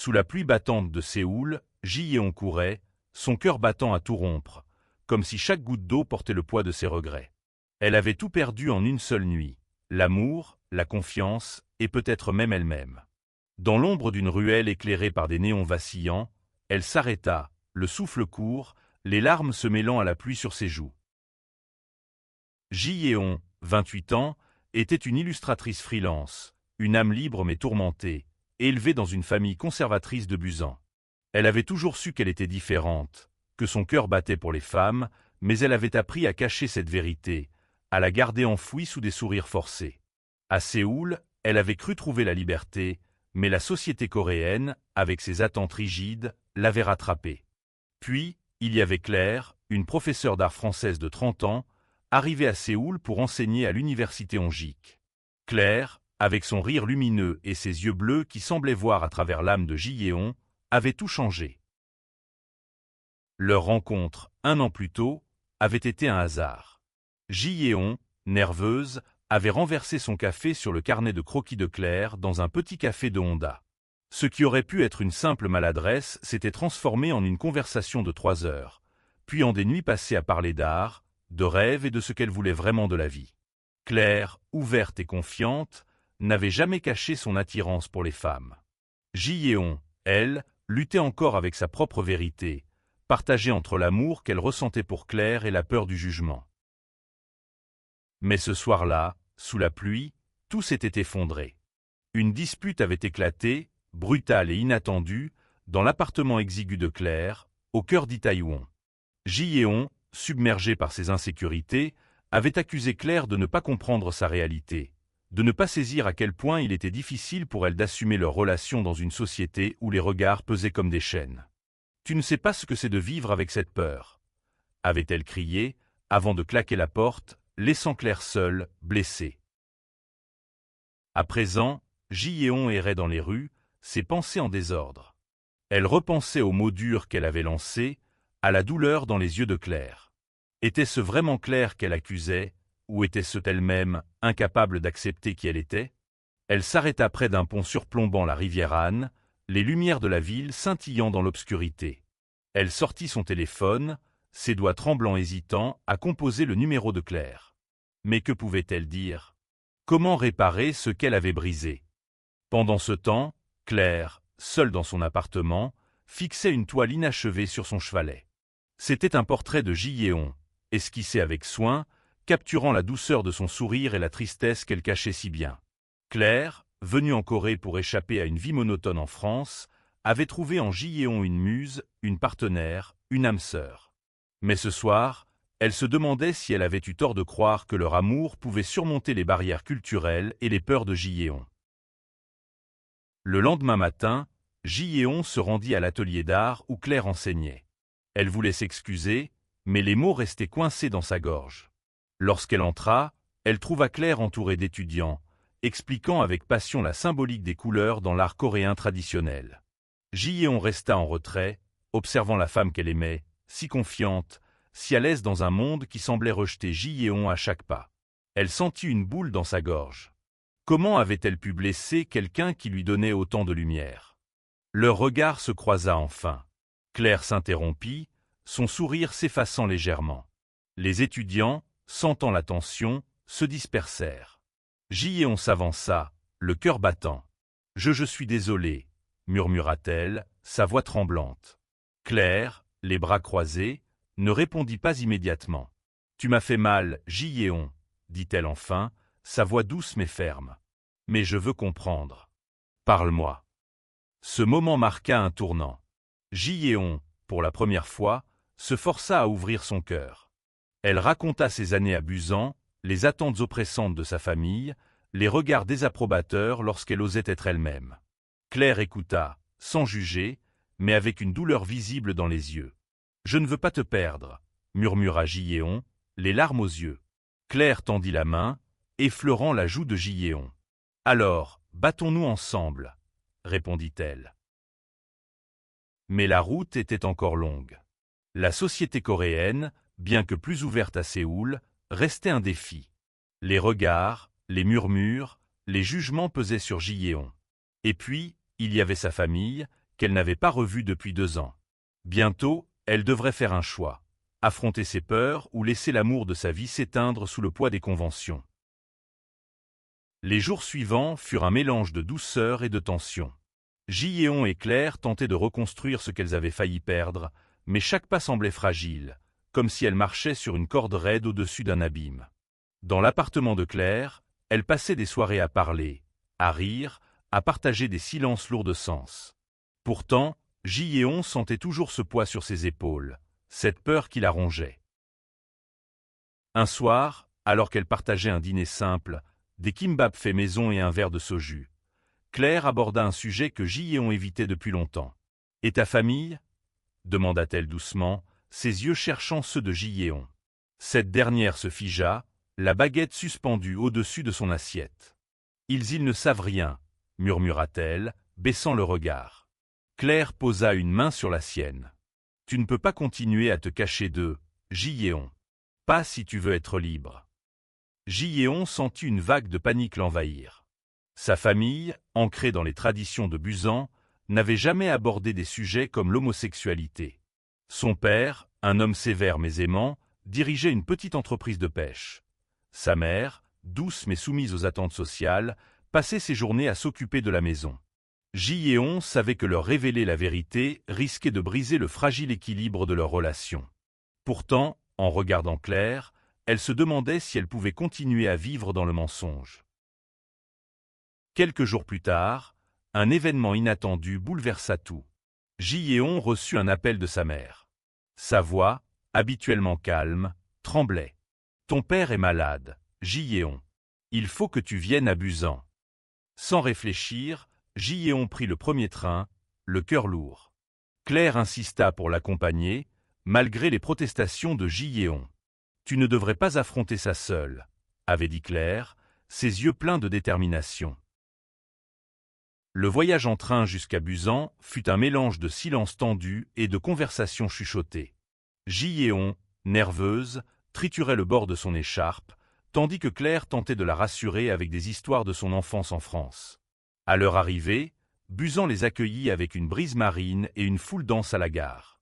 Sous la pluie battante de Séoul, Ji-yeon courait, son cœur battant à tout rompre, comme si chaque goutte d'eau portait le poids de ses regrets. Elle avait tout perdu en une seule nuit, l'amour, la confiance et peut-être même elle-même. Dans l'ombre d'une ruelle éclairée par des néons vacillants, elle s'arrêta, le souffle court, les larmes se mêlant à la pluie sur ses joues. Ji-yeon, 28 ans, était une illustratrice freelance, une âme libre mais tourmentée, élevée dans une famille conservatrice de Busan. Elle avait toujours su qu'elle était différente, que son cœur battait pour les femmes, mais elle avait appris à cacher cette vérité, à la garder enfouie sous des sourires forcés. À Séoul, elle avait cru trouver la liberté, mais la société coréenne, avec ses attentes rigides, l'avait rattrapée. Puis, il y avait Claire, une professeure d'art française de 30 ans, arrivée à Séoul pour enseigner à l'université Onjik. Claire, avec son rire lumineux et ses yeux bleus qui semblaient voir à travers l'âme de Ji-yeon, avait tout changé. Leur rencontre, 1 an plus tôt, avait été un hasard. Ji-yeon, nerveuse, avait renversé son café sur le carnet de croquis de Claire dans un petit café de Honda. Ce qui aurait pu être une simple maladresse s'était transformé en une conversation de 3 heures, puis en des nuits passées à parler d'art, de rêves et de ce qu'elle voulait vraiment de la vie. Claire, ouverte et confiante, n'avait jamais caché son attirance pour les femmes. Ji-yeon, elle, luttait encore avec sa propre vérité, partagée entre l'amour qu'elle ressentait pour Claire et la peur du jugement. Mais ce soir-là, sous la pluie, tout s'était effondré. Une dispute avait éclaté, brutale et inattendue, dans l'appartement exigu de Claire, au cœur d'Itaewon. Ji-yeon, submergé par ses insécurités, avait accusé Claire de ne pas comprendre sa réalité, de ne pas saisir à quel point il était difficile pour elle d'assumer leur relation dans une société où les regards pesaient comme des chaînes. « Tu ne sais pas ce que c'est de vivre avec cette peur » avait-elle crié, avant de claquer la porte, laissant Claire seule, blessée. À présent, Ji-yeon errait dans les rues, ses pensées en désordre. Elle repensait aux mots durs qu'elle avait lancés, à la douleur dans les yeux de Claire. Était-ce vraiment Claire qu'elle accusait, ou était-ce elle-même, incapable d'accepter qui elle était? Elle s'arrêta près d'un pont surplombant la rivière Han, les lumières de la ville scintillant dans l'obscurité. Elle sortit son téléphone, ses doigts tremblants hésitants à composer le numéro de Claire. Mais que pouvait-elle dire? Comment réparer ce qu'elle avait brisé? Pendant ce temps, Claire, seule dans son appartement, fixait une toile inachevée sur son chevalet. C'était un portrait de Ji-yeon, esquissé avec soin, capturant la douceur de son sourire et la tristesse qu'elle cachait si bien. Claire, venue en Corée pour échapper à une vie monotone en France, avait trouvé en Ji-yeon une muse, une partenaire, une âme sœur. Mais ce soir, elle se demandait si elle avait eu tort de croire que leur amour pouvait surmonter les barrières culturelles et les peurs de Ji-yeon. Le lendemain matin, Ji-yeon se rendit à l'atelier d'art où Claire enseignait. Elle voulait s'excuser, mais les mots restaient coincés dans sa gorge. Lorsqu'elle entra, elle trouva Claire entourée d'étudiants, expliquant avec passion la symbolique des couleurs dans l'art coréen traditionnel. Ji-yeon resta en retrait, observant la femme qu'elle aimait, si confiante, si à l'aise dans un monde qui semblait rejeter Ji-yeon à chaque pas. Elle sentit une boule dans sa gorge. Comment avait-elle pu blesser quelqu'un qui lui donnait autant de lumière? Leur regard se croisa enfin. Claire s'interrompit, son sourire s'effaçant légèrement. Les étudiants, sentant la tension, se dispersèrent. Ji-yeon s'avança, le cœur battant. « Je suis désolée » murmura-t-elle, sa voix tremblante. Claire, les bras croisés, ne répondit pas immédiatement. « Tu m'as fait mal, Ji-yeon » dit-elle enfin, sa voix douce mais ferme. « Mais je veux comprendre. Parle-moi. » Ce moment marqua un tournant. Ji-yeon, pour la première fois, se força à ouvrir son cœur. Elle raconta ses années à Busan, les attentes oppressantes de sa famille, les regards désapprobateurs lorsqu'elle osait être elle-même. Claire écouta, sans juger, mais avec une douleur visible dans les yeux. « Je ne veux pas te perdre » murmura Ji-yeon, les larmes aux yeux. Claire tendit la main, effleurant la joue de Ji-yeon. « Alors, battons-nous ensemble » répondit-elle. Mais la route était encore longue. La société coréenne, bien que plus ouverte à Séoul, restait un défi. Les regards, les murmures, les jugements pesaient sur Ji-yeon. Et puis, il y avait sa famille, qu'elle n'avait pas revu depuis 2 ans. Bientôt, elle devrait faire un choix. Affronter ses peurs ou laisser l'amour de sa vie s'éteindre sous le poids des conventions. Les jours suivants furent un mélange de douceur et de tension. Ji-yeon et Claire tentaient de reconstruire ce qu'elles avaient failli perdre, mais chaque pas semblait fragile, comme si elles marchaient sur une corde raide au-dessus d'un abîme. Dans l'appartement de Claire, elles passaient des soirées à parler, à rire, à partager des silences lourds de sens. Pourtant, Ji-yeon sentait toujours ce poids sur ses épaules, cette peur qui la rongeait. Un soir, alors qu'elles partageaient un dîner simple, des kimbap faits maison et un verre de soju, Claire aborda un sujet que Ji-yeon évitait depuis longtemps. « Et ta famille » demanda-t-elle doucement, ses yeux cherchant ceux de Ji-yeon. Cette dernière se figea, la baguette suspendue au-dessus de son assiette. « Ils ne savent rien » murmura-t-elle, baissant le regard. Claire posa une main sur la sienne. « Tu ne peux pas continuer à te cacher d'eux, Ji-yeon. Pas si tu veux être libre. » Ji-yeon sentit une vague de panique l'envahir. Sa famille, ancrée dans les traditions de Busan, n'avait jamais abordé des sujets comme l'homosexualité. Son père, un homme sévère mais aimant, dirigeait une petite entreprise de pêche. Sa mère, douce mais soumise aux attentes sociales, passait ses journées à s'occuper de la maison. Ji-yeon savait que leur révéler la vérité risquait de briser le fragile équilibre de leur relation. Pourtant, en regardant Claire, elle se demandait si elle pouvait continuer à vivre dans le mensonge. Quelques jours plus tard, un événement inattendu bouleversa tout. Ji-yeon reçut un appel de sa mère. Sa voix, habituellement calme, tremblait. « Ton père est malade, Ji-yeon. Il faut que tu viennes à Busan. » Sans réfléchir, Ji-yeon prit le premier train, le cœur lourd. Claire insista pour l'accompagner, malgré les protestations de Ji-yeon. « Tu ne devrais pas affronter ça seule, » avait dit Claire, ses yeux pleins de détermination. Le voyage en train jusqu'à Busan fut un mélange de silence tendu et de conversations chuchotées. Ji-yeon, nerveuse, triturait le bord de son écharpe, tandis que Claire tentait de la rassurer avec des histoires de son enfance en France. À leur arrivée, Busan les accueillit avec une brise marine et une foule danse à la gare.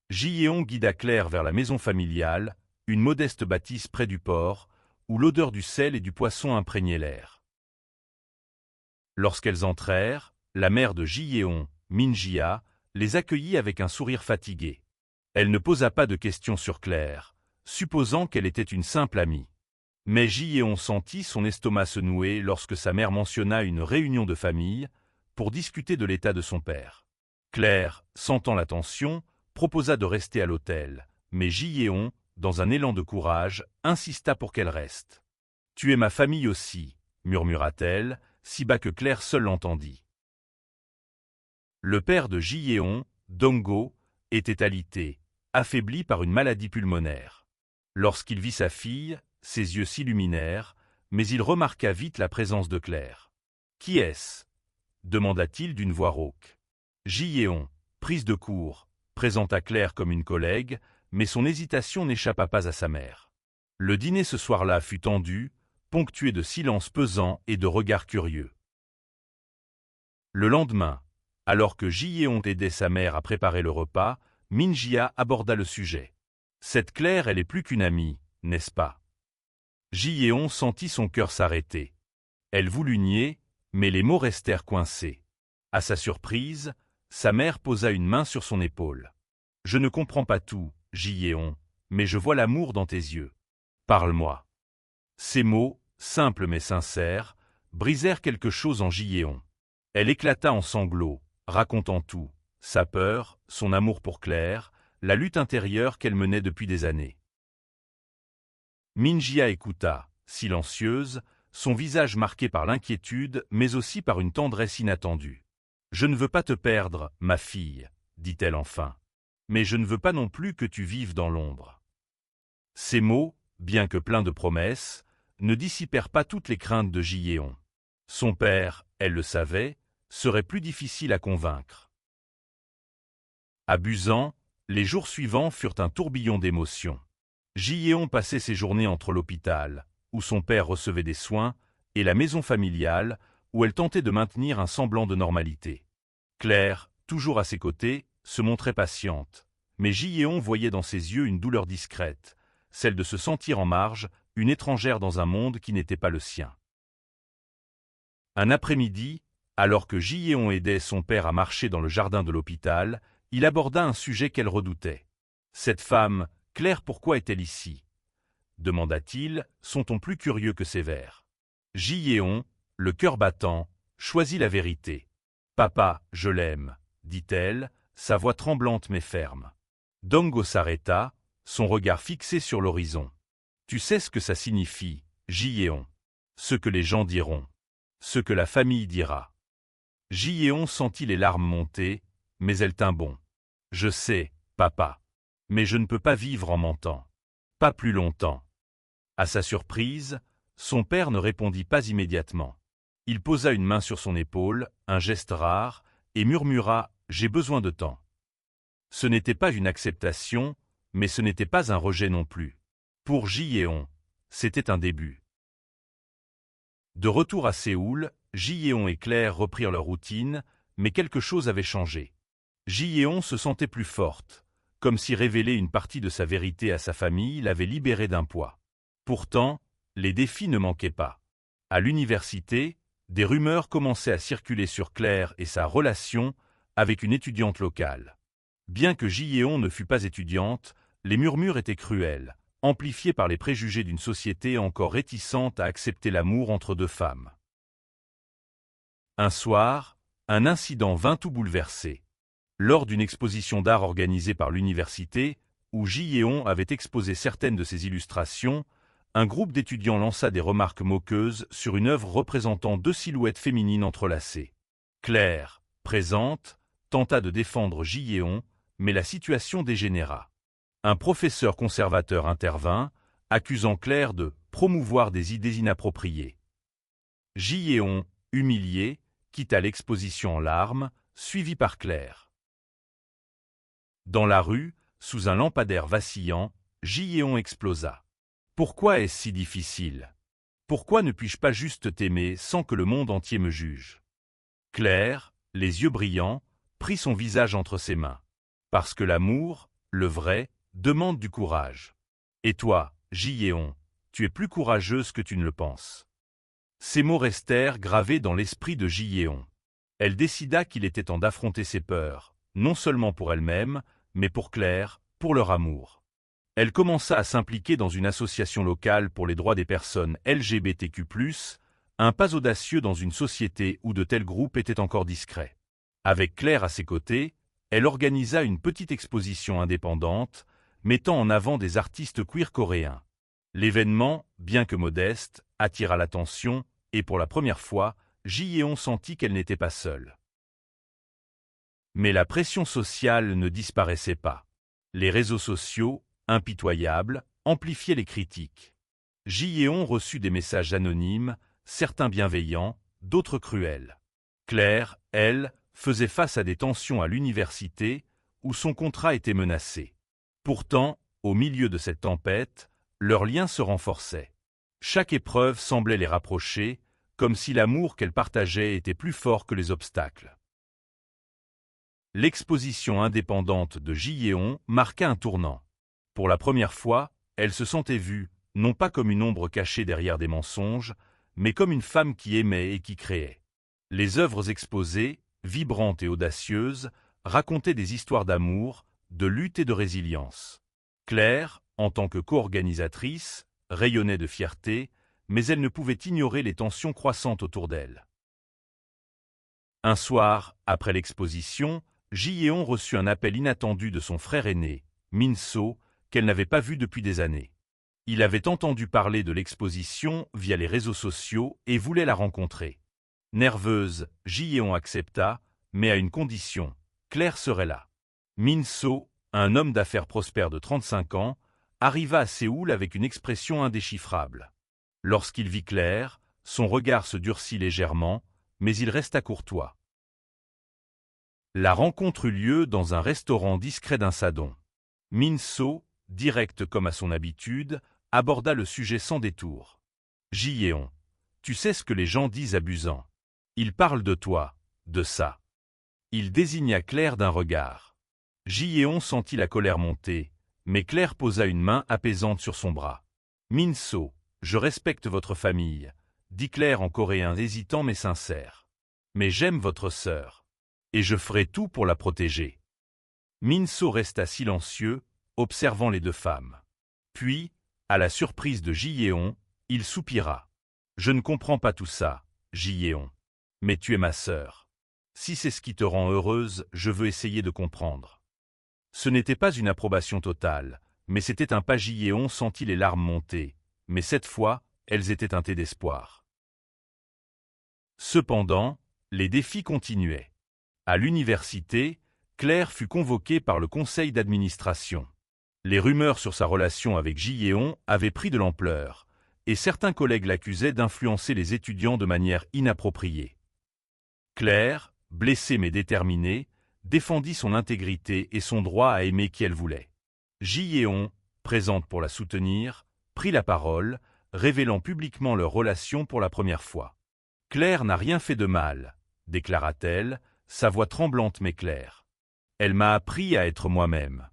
Ji-yeon guida Claire vers la maison familiale, une modeste bâtisse près du port, où l'odeur du sel et du poisson imprégnait l'air. Lorsqu'elles entrèrent, la mère de Ji-yeon, Min-jia, les accueillit avec un sourire fatigué. Elle ne posa pas de questions sur Claire, supposant qu'elle était une simple amie. Mais Ji-yeon sentit son estomac se nouer lorsque sa mère mentionna une réunion de famille pour discuter de l'état de son père. Claire, sentant la tension, proposa de rester à l'hôtel, mais Ji-yeon, dans un élan de courage, insista pour qu'elle reste. « Tu es ma famille aussi » murmura-t-elle, si bas que Claire seule l'entendit. Le père de Ji-yeon, Dong-go, était alité, affaibli par une maladie pulmonaire. Lorsqu'il vit sa fille, ses yeux s'illuminèrent, mais il remarqua vite la présence de Claire. « Qui est-ce » demanda-t-il d'une voix rauque. Ji-yeon, prise de court, présenta Claire comme une collègue, mais son hésitation n'échappa pas à sa mère. Le dîner ce soir-là fut tendu, ponctué de silences pesants et de regards curieux. Le lendemain, alors que Ji-yeon aidait sa mère à préparer le repas, Min-jia aborda le sujet. « Cette Claire, elle est plus qu'une amie, n'est-ce pas » Ji-yeon sentit son cœur s'arrêter. Elle voulut nier, mais les mots restèrent coincés. À sa surprise, sa mère posa une main sur son épaule. « Je ne comprends pas tout, Ji-yeon, mais je vois l'amour dans tes yeux. Parle-moi. » Ces mots, simples mais sincères, brisèrent quelque chose en Ji-yeon. Elle éclata en sanglots, racontant tout, sa peur, son amour pour Claire, la lutte intérieure qu'elle menait depuis des années. Min-jia écouta, silencieuse, son visage marqué par l'inquiétude mais aussi par une tendresse inattendue. « Je ne veux pas te perdre, ma fille, » dit-elle enfin. « Mais je ne veux pas non plus que tu vives dans l'ombre. » Ces mots, bien que pleins de promesses, ne dissipèrent pas toutes les craintes de Ji-yeon. Son père, elle le savait, serait plus difficile à convaincre. À Busan, les jours suivants furent un tourbillon d'émotions. Ji-yeon passait ses journées entre l'hôpital, où son père recevait des soins, et la maison familiale, où elle tentait de maintenir un semblant de normalité. Claire, toujours à ses côtés, se montrait patiente, mais Ji-yeon voyait dans ses yeux une douleur discrète, celle de se sentir en marge, une étrangère dans un monde qui n'était pas le sien. Un après-midi, alors que Ji-yeon aidait son père à marcher dans le jardin de l'hôpital, il aborda un sujet qu'elle redoutait. « Cette femme, Claire, pourquoi est-elle ici ?» demanda-t-il, son ton plus curieux que sévère. Ji-yeon, le cœur battant, choisit la vérité. « Papa, je l'aime, » dit-elle, sa voix tremblante mais ferme. Dong-go s'arrêta, son regard fixé sur l'horizon. « Tu sais ce que ça signifie, Ji-yeon. Ce que les gens diront. Ce que la famille dira. » Ji-yeon sentit les larmes monter, mais elle tint bon. « Je sais, papa. Mais je ne peux pas vivre en mentant. Pas plus longtemps. » À sa surprise, son père ne répondit pas immédiatement. Il posa une main sur son épaule, un geste rare, et murmura « J'ai besoin de temps ». Ce n'était pas une acceptation, mais ce n'était pas un rejet non plus. Pour Ji-yeon, c'était un début. De retour à Séoul, Ji-yeon et Claire reprirent leur routine, mais quelque chose avait changé. Ji-yeon se sentait plus forte, comme si révéler une partie de sa vérité à sa famille l'avait libérée d'un poids. Pourtant, les défis ne manquaient pas. À l'université, des rumeurs commençaient à circuler sur Claire et sa relation avec une étudiante locale. Bien que Ji-yeon ne fût pas étudiante, les murmures étaient cruels, amplifiés par les préjugés d'une société encore réticente à accepter l'amour entre deux femmes. Un soir, un incident vint tout bouleverser. Lors d'une exposition d'art organisée par l'université, où Ji-yeon avait exposé certaines de ses illustrations, un groupe d'étudiants lança des remarques moqueuses sur une œuvre représentant deux silhouettes féminines entrelacées. Claire, présente, tenta de défendre Ji-yeon, mais la situation dégénéra. Un professeur conservateur intervint, accusant Claire de promouvoir des idées inappropriées. Ji-yeon, humilié, quitta l'exposition en larmes, suivi par Claire. Dans la rue, sous un lampadaire vacillant, Ji-yeon explosa. « Pourquoi est-ce si difficile? Pourquoi ne puis-je pas juste t'aimer sans que le monde entier me juge ?» Claire, les yeux brillants, prit son visage entre ses mains. Parce que l'amour, le vrai, demande du courage. Et toi, Ji-yeon, tu es plus courageuse que tu ne le penses. Ces mots restèrent gravés dans l'esprit de Ji-yeon. Elle décida qu'il était temps d'affronter ses peurs, non seulement pour elle-même, mais pour Claire, pour leur amour. Elle commença à s'impliquer dans une association locale pour les droits des personnes LGBTQ+, un pas audacieux dans une société où de tels groupes étaient encore discrets. Avec Claire à ses côtés, elle organisa une petite exposition indépendante, mettant en avant des artistes queer coréens. L'événement, bien que modeste, attira l'attention, et pour la première fois, Ji-yeon sentit qu'elle n'était pas seule. Mais la pression sociale ne disparaissait pas. Les réseaux sociaux, impitoyables, amplifiaient les critiques. Ji-yeon reçut des messages anonymes, certains bienveillants, d'autres cruels. Claire, elle, faisait face à des tensions à l'université, où son contrat était menacé. Pourtant, au milieu de cette tempête, leurs liens se renforçaient. Chaque épreuve semblait les rapprocher, comme si l'amour qu'elles partageaient était plus fort que les obstacles. L'exposition indépendante de Ji-yeon marqua un tournant. Pour la première fois, elle se sentait vue, non pas comme une ombre cachée derrière des mensonges, mais comme une femme qui aimait et qui créait. Les œuvres exposées, vibrantes et audacieuses, racontaient des histoires d'amour, de lutte et de résilience. Claire, en tant que co-organisatrice, rayonnait de fierté, mais elle ne pouvait ignorer les tensions croissantes autour d'elle. Un soir, après l'exposition, Ji-yeon reçut un appel inattendu de son frère aîné, Min-so, qu'elle n'avait pas vu depuis des années. Il avait entendu parler de l'exposition via les réseaux sociaux et voulait la rencontrer. Nerveuse, Ji-yeon accepta, mais à une condition, Claire serait là. Min-so, un homme d'affaires prospère de 35 ans, arriva à Séoul avec une expression indéchiffrable. Lorsqu'il vit Claire, son regard se durcit légèrement, mais il resta courtois. La rencontre eut lieu dans un restaurant discret d'un sadon. Min-so, direct comme à son habitude, aborda le sujet sans détour. « Ji-yeon, tu sais ce que les gens disent abusant. Ils parlent de toi, de ça. Il désigna Claire d'un regard. Ji-yeon sentit la colère monter, mais Claire posa une main apaisante sur son bras. « Min-so, je respecte votre famille, » dit Claire en coréen hésitant mais sincère. « Mais j'aime votre sœur. Et je ferai tout pour la protéger. » Min-so resta silencieux, observant les deux femmes. Puis, à la surprise de Ji-yeon, il soupira. « Je ne comprends pas tout ça, Ji-yeon. Mais tu es ma sœur. Si c'est ce qui te rend heureuse, je veux essayer de comprendre. » Ce n'était pas une approbation totale, mais c'était un pas. Ji-yeon sentit les larmes monter, mais cette fois, elles étaient teintées d'espoir. Cependant, les défis continuaient. À l'université, Claire fut convoquée par le conseil d'administration. Les rumeurs sur sa relation avec Ji-yeon avaient pris de l'ampleur, et certains collègues l'accusaient d'influencer les étudiants de manière inappropriée. Claire, blessée mais déterminée, défendit son intégrité et son droit à aimer qui elle voulait. Ji-yeon, présente pour la soutenir, prit la parole, révélant publiquement leur relation pour la première fois. « Claire n'a rien fait de mal, » déclara-t-elle, sa voix tremblante mais claire. « Elle m'a appris à être moi-même. »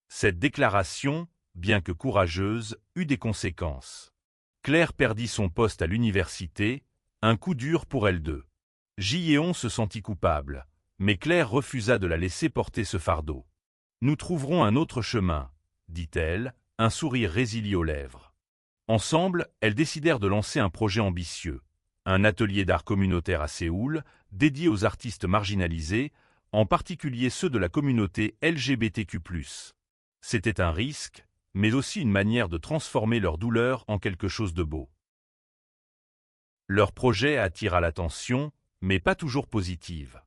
Cette déclaration, bien que courageuse, eut des conséquences. Claire perdit son poste à l'université, un coup dur pour elle deux. Ji-yeon se sentit coupable, mais Claire refusa de la laisser porter ce fardeau. « Nous trouverons un autre chemin, » dit-elle, un sourire résilié aux lèvres. Ensemble, elles décidèrent de lancer un projet ambitieux, un atelier d'art communautaire à Séoul, dédié aux artistes marginalisés, en particulier ceux de la communauté LGBTQ+. C'était un risque, mais aussi une manière de transformer leur douleur en quelque chose de beau. Leur projet attira l'attention, mais pas toujours positive.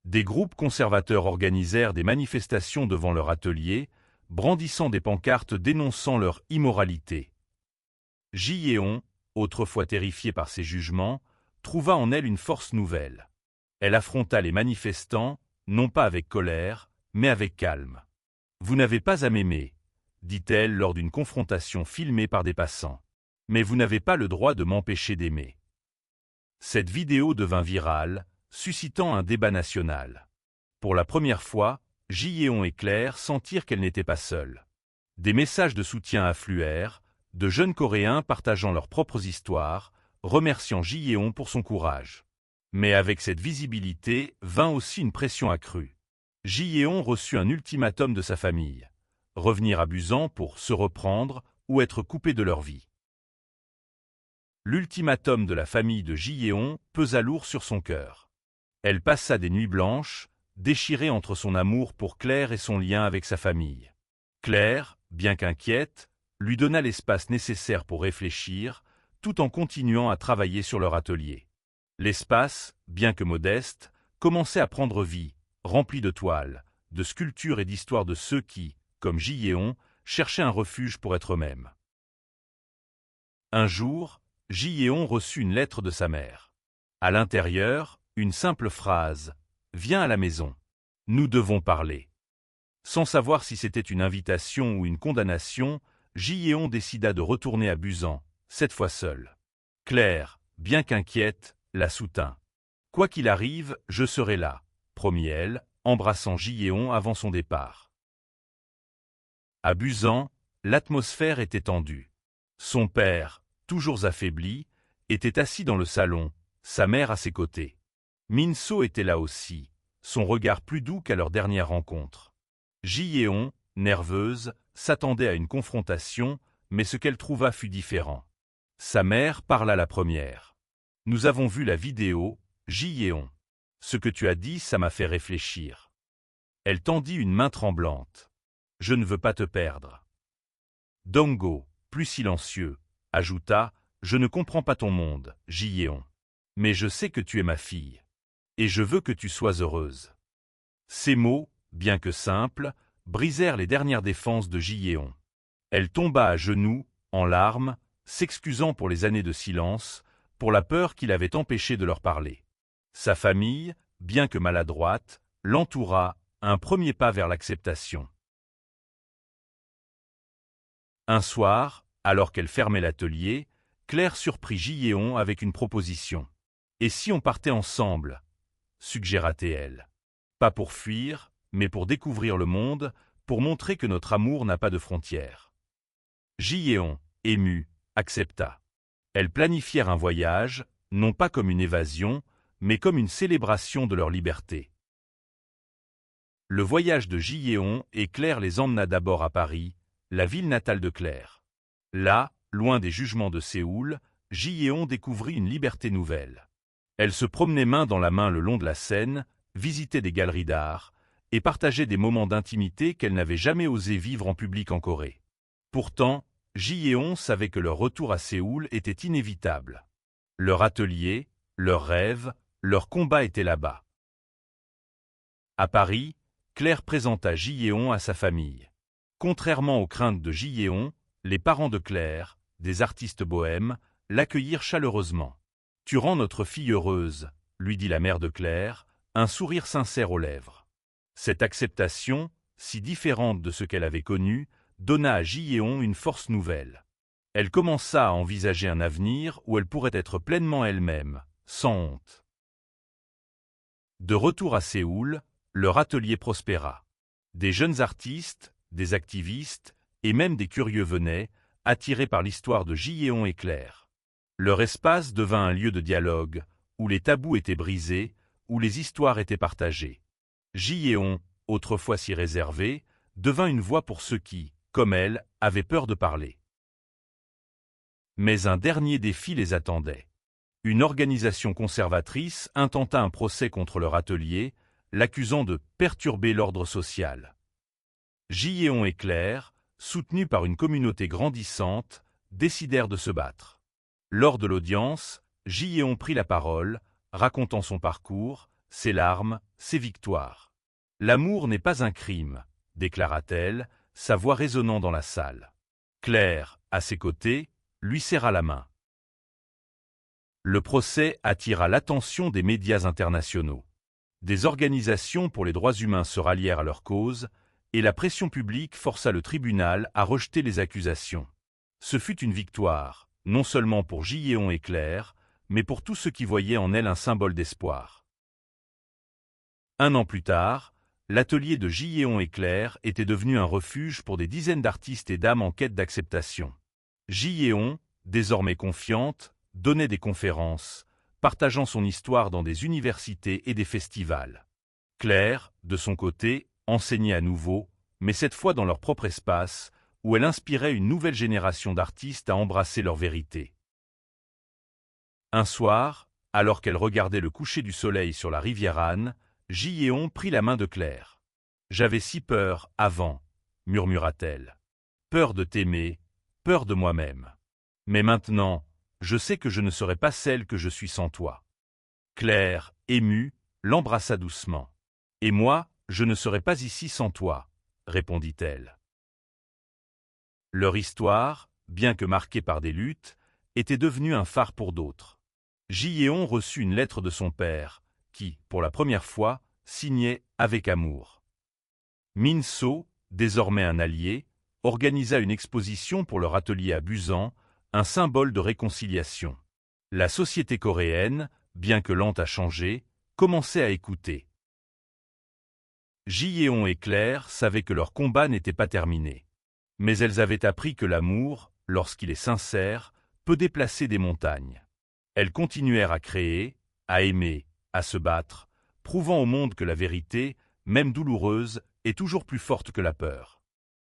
Des groupes conservateurs organisèrent des manifestations devant leur atelier, brandissant des pancartes dénonçant leur immoralité. Ji-yeon, autrefois terrifiée par ces jugements, trouva en elle une force nouvelle. Elle affronta les manifestants, non pas avec colère, mais avec calme. « Vous n'avez pas à m'aimer, » dit-elle lors d'une confrontation filmée par des passants. « Mais vous n'avez pas le droit de m'empêcher d'aimer. » Cette vidéo devint virale, suscitant un débat national. Pour la première fois, Ji-yeon et Claire sentirent qu'elles n'étaient pas seules. Des messages de soutien affluèrent, de jeunes Coréens partageant leurs propres histoires, remerciant Ji-yeon pour son courage. Mais avec cette visibilité vint aussi une pression accrue. Ji-yeon reçut un ultimatum de sa famille, revenir à Busan pour se reprendre ou être coupé de leur vie. L'ultimatum de la famille de Ji-yeon pesa lourd sur son cœur. Elle passa des nuits blanches, déchirée entre son amour pour Claire et son lien avec sa famille. Claire, bien qu'inquiète, lui donna l'espace nécessaire pour réfléchir, tout en continuant à travailler sur leur atelier. L'espace, bien que modeste, commençait à prendre vie, rempli de toiles, de sculptures et d'histoires de ceux qui, comme Ji-yeon, cherchaient un refuge pour être eux-mêmes. Un jour, Ji-yeon reçut une lettre de sa mère. À l'intérieur, une simple phrase « Viens à la maison. Nous devons parler ». Sans savoir si c'était une invitation ou une condamnation, Ji-yeon décida de retourner à Busan, cette fois seule. Claire, bien qu'inquiète, la soutint. « Quoi qu'il arrive, je serai là », promit-elle, embrassant Ji-yeon avant son départ. À Busan, l'atmosphère était tendue. Son père, toujours affaibli, était assis dans le salon, sa mère à ses côtés. Min-so était là aussi, son regard plus doux qu'à leur dernière rencontre. Ji-yeon, nerveuse, s'attendait à une confrontation, mais ce qu'elle trouva fut différent. Sa mère parla la première. « Nous avons vu la vidéo, Ji-yeon. Ce que tu as dit, ça m'a fait réfléchir. » Elle tendit une main tremblante. « Je ne veux pas te perdre. » Dong-go, plus silencieux, ajouta « Je ne comprends pas ton monde, Ji-yeon. Mais je sais que tu es ma fille. Et je veux que tu sois heureuse. » Ces mots, bien que simples, brisèrent les dernières défenses de Ji-yeon. Elle tomba à genoux, en larmes, s'excusant pour les années de silence, pour la peur qui l'avait empêchée de leur parler. Sa famille, bien que maladroite, l'entoura, un premier pas vers l'acceptation. Un soir, alors qu'elle fermait l'atelier, Claire surprit Ji-yeon avec une proposition. « Et si on partait ensemble » suggéra-t-elle. Pas pour fuir, mais pour découvrir le monde, pour montrer que notre amour n'a pas de frontières. Ji-yeon, émue, accepta. Elles planifièrent un voyage, non pas comme une évasion, mais comme une célébration de leur liberté. Le voyage de Ji-yeon et Claire les emmena d'abord à Paris, la ville natale de Claire. Là, loin des jugements de Séoul, Ji-yeon découvrit une liberté nouvelle. Elle se promenait main dans la main le long de la Seine, visitait des galeries d'art, et partageait des moments d'intimité qu'elle n'avait jamais osé vivre en public en Corée. Pourtant, Ji-yeon savait que leur retour à Séoul était inévitable. Leur atelier, leurs rêves, leur combat étaient là-bas. À Paris, Claire présenta Ji-yeon à sa famille. Contrairement aux craintes de Ji-yeon, les parents de Claire, des artistes bohèmes, l'accueillirent chaleureusement. « Tu rends notre fille heureuse », lui dit la mère de Claire, un sourire sincère aux lèvres. Cette acceptation, si différente de ce qu'elle avait connu, donna à Ji-yeon une force nouvelle. Elle commença à envisager un avenir où elle pourrait être pleinement elle-même, sans honte. De retour à Séoul, leur atelier prospéra. Des jeunes artistes, des activistes et même des curieux venaient, attirés par l'histoire de Ji-yeon et Claire. Leur espace devint un lieu de dialogue, où les tabous étaient brisés, où les histoires étaient partagées. Ji-yeon, autrefois si réservée, devint une voix pour ceux qui, comme elle, avaient peur de parler. Mais un dernier défi les attendait. Une organisation conservatrice intenta un procès contre leur atelier, l'accusant de perturber l'ordre social. Ji-yeon et Claire, soutenus par une communauté grandissante, décidèrent de se battre. Lors de l'audience, Ji-yeon prit la parole, racontant son parcours, ses larmes, ses victoires. « L'amour n'est pas un crime », déclara-t-elle, sa voix résonnant dans la salle. Claire, à ses côtés, lui serra la main. Le procès attira l'attention des médias internationaux. Des organisations pour les droits humains se rallièrent à leur cause, et la pression publique força le tribunal à rejeter les accusations. Ce fut une victoire, non seulement pour Ji-yeon et Claire, mais pour tous ceux qui voyaient en elle un symbole d'espoir. Un an plus tard, l'atelier de Ji-yeon et Claire était devenu un refuge pour des dizaines d'artistes et d'âmes en quête d'acceptation. Ji-yeon, désormais confiante, donnait des conférences, partageant son histoire dans des universités et des festivals. Claire, de son côté, enseignait à nouveau, mais cette fois dans leur propre espace, où elle inspirait une nouvelle génération d'artistes à embrasser leur vérité. Un soir, alors qu'elle regardait le coucher du soleil sur la rivière Han, Ji-yeon prit la main de Claire. « J'avais si peur avant, » murmura-t-elle. « Peur de t'aimer, peur de moi-même. Mais maintenant, je sais que je ne serai pas celle que je suis sans toi. » Claire, émue, l'embrassa doucement. « Et moi, je ne serai pas ici sans toi, » répondit-elle. Leur histoire, bien que marquée par des luttes, était devenue un phare pour d'autres. Ji-yeon reçut une lettre de son père, qui, pour la première fois, signait « Avec amour ». Min-so, désormais un allié, organisa une exposition pour leur atelier à Busan, un symbole de réconciliation. La société coréenne, bien que lente à changer, commençait à écouter. Ji-yeon et Claire savaient que leur combat n'était pas terminé. Mais elles avaient appris que l'amour, lorsqu'il est sincère, peut déplacer des montagnes. Elles continuèrent à créer, à aimer, à se battre, prouvant au monde que la vérité, même douloureuse, est toujours plus forte que la peur.